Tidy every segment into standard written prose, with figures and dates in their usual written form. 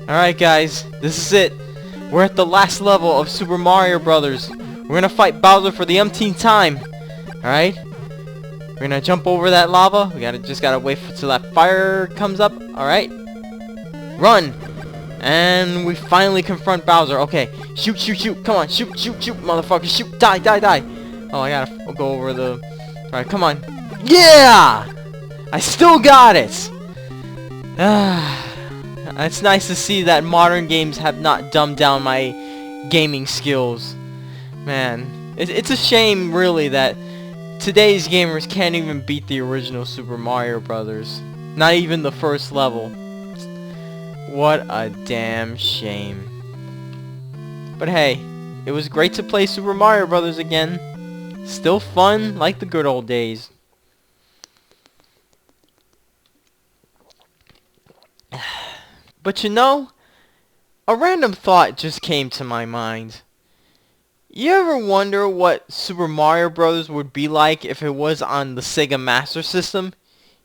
Alright guys, this is it. We're at the last level of Super Mario Brothers. We're gonna fight Bowser for the umpteenth time. Alright? We're gonna jump over that lava. We just gotta wait till that fire comes up. Alright? Run! And we finally confront Bowser. Okay. Shoot, shoot, shoot. Come on. Shoot, shoot, shoot, motherfucker. Shoot. Die, die, die. Oh, I gotta go over the... Alright, come on. Yeah! I still got it! It's nice to see that modern games have not dumbed down my gaming skills. Man, it's a shame, really, that today's gamers can't even beat the original Super Mario Brothers. Not even the first level. What a damn shame. But hey, it was great to play Super Mario Brothers again. Still fun, like the good old days. But you know, a random thought just came to my mind. You ever wonder what Super Mario Bros. Would be like if it was on the Sega Master System?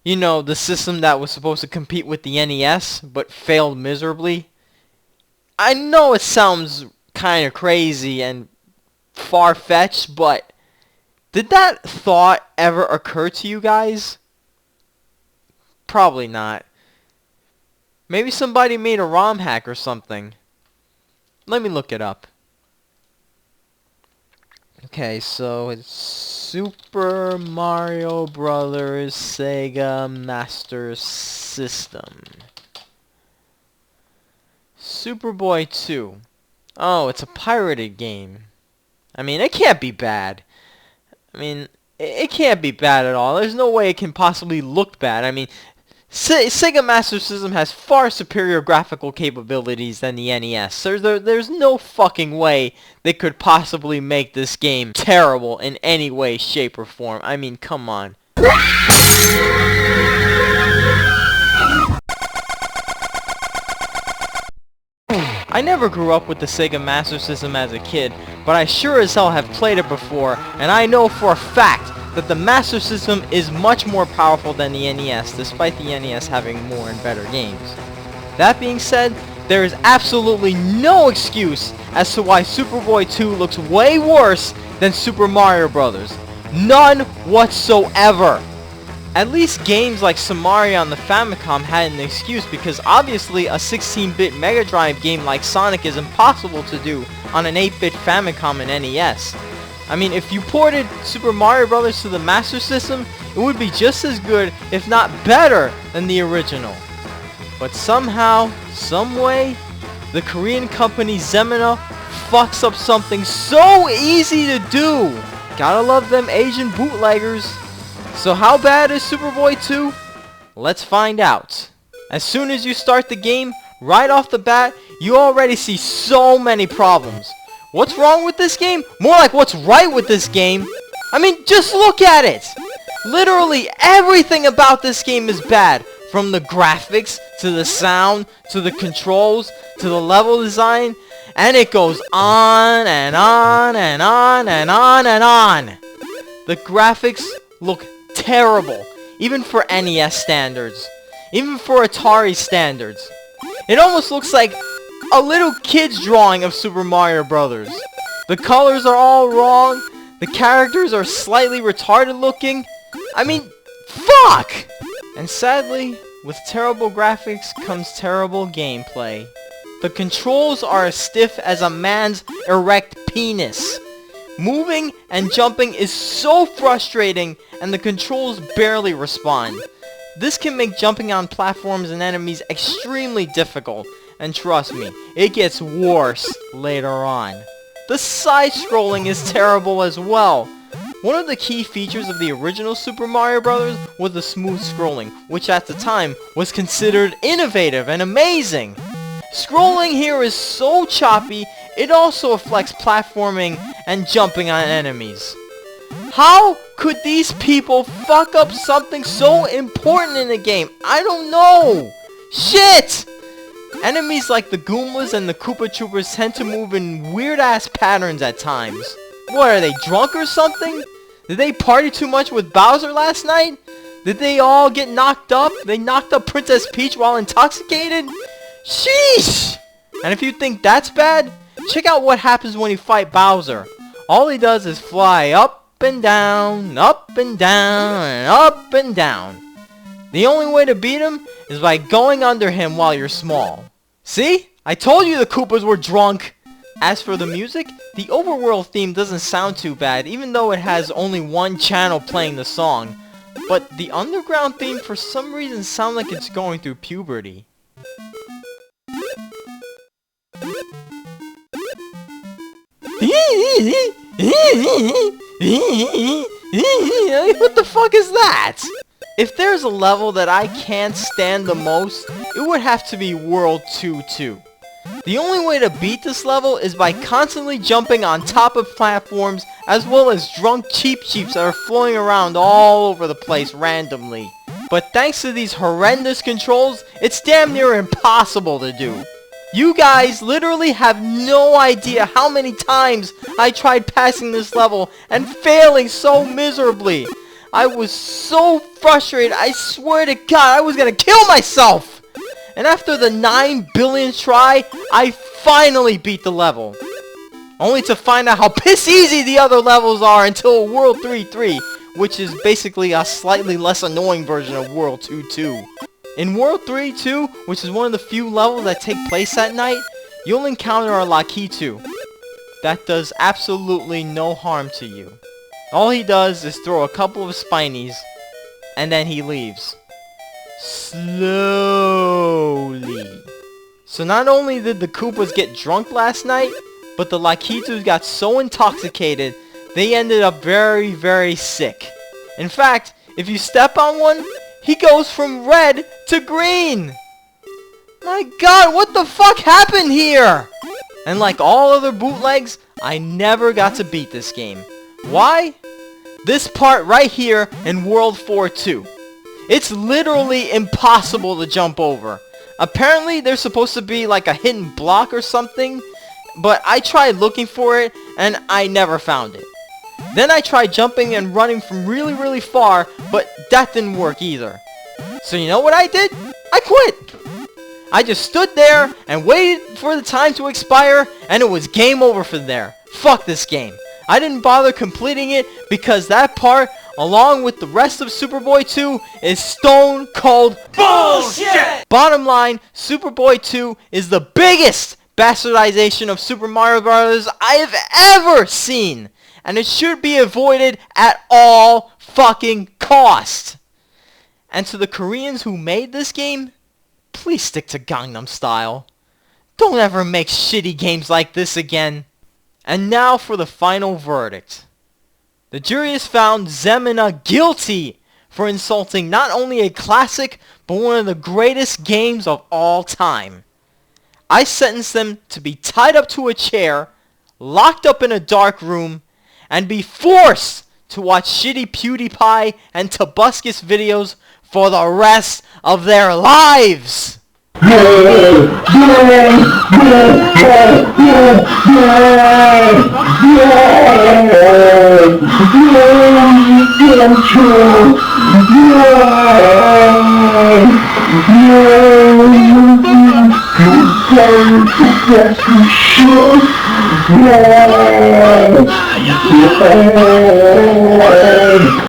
You know, the system that was supposed to compete with the NES, but failed miserably? I know it sounds kind of crazy and far-fetched, but did that thought ever occur to you guys? Probably not. Maybe somebody made a ROM hack or something. Let me look it up. Okay, so it's Super Mario Brothers Sega Master System. Superboy 2. Oh, it's a pirated game. I mean, it can't be bad. I mean, it can't be bad at all. There's no way it can possibly look bad. I mean, Sega Master System has far superior graphical capabilities than the NES. There's no fucking way they could possibly make this game terrible in any way, shape, or form. I mean, come on. I never grew up with the Sega Master System as a kid, but I sure as hell have played it before, and I know for a fact that the Master System is much more powerful than the NES, despite the NES having more and better games. That being said, there is absolutely no excuse as to why Superboy 2 looks way worse than Super Mario Bros. None whatsoever! At least games like Samaria on the Famicom had an excuse, because obviously a 16-bit Mega Drive game like Sonic is impossible to do on an 8-bit Famicom and NES. I mean, if you ported Super Mario Bros. To the Master System, it would be just as good, if not better, than the original. But somehow, someway, the Korean company Zemina fucks up something so easy to do. Gotta love them Asian bootleggers. So how bad is Superboy 2? Let's find out. As soon as you start the game, right off the bat, you already see so many problems. What's wrong with this game? More like what's right with this game. I mean, just look at it! Literally everything about this game is bad. From the graphics, to the sound, to the controls, to the level design. And it goes on and on and on and on and on. The graphics look terrible. Even for NES standards. Even for Atari standards. It almost looks like a little kid's drawing of Super Mario Brothers. The colors are all wrong. The characters are slightly retarded looking. I mean, fuck! And sadly, with terrible graphics comes terrible gameplay. The controls are as stiff as a man's erect penis. Moving and jumping is so frustrating, and the controls barely respond. This can make jumping on platforms and enemies extremely difficult. And trust me, it gets worse later on. The side-scrolling is terrible as well. One of the key features of the original Super Mario Bros. Was the smooth scrolling, which at the time was considered innovative and amazing. Scrolling here is so choppy, it also affects platforming and jumping on enemies. How could these people fuck up something so important in the game? I don't know! Shit! Enemies like the Goombas and the Koopa Troopers tend to move in weird-ass patterns at times. What, are they drunk or something? Did they party too much with Bowser last night? Did they all get knocked up? They knocked up Princess Peach while intoxicated? Sheesh! And if you think that's bad, check out what happens when you fight Bowser. All he does is fly up and down, up and down, and up and down. The only way to beat him is by going under him while you're small. See? I told you the Koopas were drunk! As for the music, the overworld theme doesn't sound too bad, even though it has only one channel playing the song. But the underground theme for some reason sounds like it's going through puberty. What the fuck is that? If there's a level that I can't stand the most, it would have to be World 2-2. The only way to beat this level is by constantly jumping on top of platforms, as well as drunk Cheep Cheeps that are floating around all over the place randomly. But thanks to these horrendous controls, it's damn near impossible to do. You guys literally have no idea how many times I tried passing this level and failing so miserably. I was so frustrated, I swear to God, I was gonna kill myself! And after the 9 billionth try, I finally beat the level. Only to find out how piss easy the other levels are until World 3-3, which is basically a slightly less annoying version of World 2-2. In World 3-2, which is one of the few levels that take place at night, you'll encounter a Lakitu that does absolutely no harm to you. All he does is throw a couple of spinies, and then he leaves. Slowly. So not only did the Koopas get drunk last night, but the Lakitus got so intoxicated, they ended up very, very sick. In fact, if you step on one, he goes from red to green! My God, what the fuck happened here? And like all other bootlegs, I never got to beat this game. Why? This part right here in World 4-2. It's literally impossible to jump over. Apparently there's supposed to be like a hidden block or something, but I tried looking for it and I never found it. Then I tried jumping and running from really, really far, but that didn't work either. So you know what I did? I quit! I just stood there and waited for the time to expire, and it was game over from there. Fuck this game. I didn't bother completing it because that part, along with the rest of Superboy 2, is stone cold bullshit! Bottom line, Superboy 2 is the biggest bastardization of Super Mario Bros. I have ever seen! And it should be avoided at all fucking cost! And to the Koreans who made this game, please stick to Gangnam Style. Don't ever make shitty games like this again. And now for the final verdict. The jury has found Zemina guilty for insulting not only a classic, but one of the greatest games of all time. I sentence them to be tied up to a chair, locked up in a dark room, and be forced to watch shitty PewDiePie and Tobuscus videos for the rest of their lives!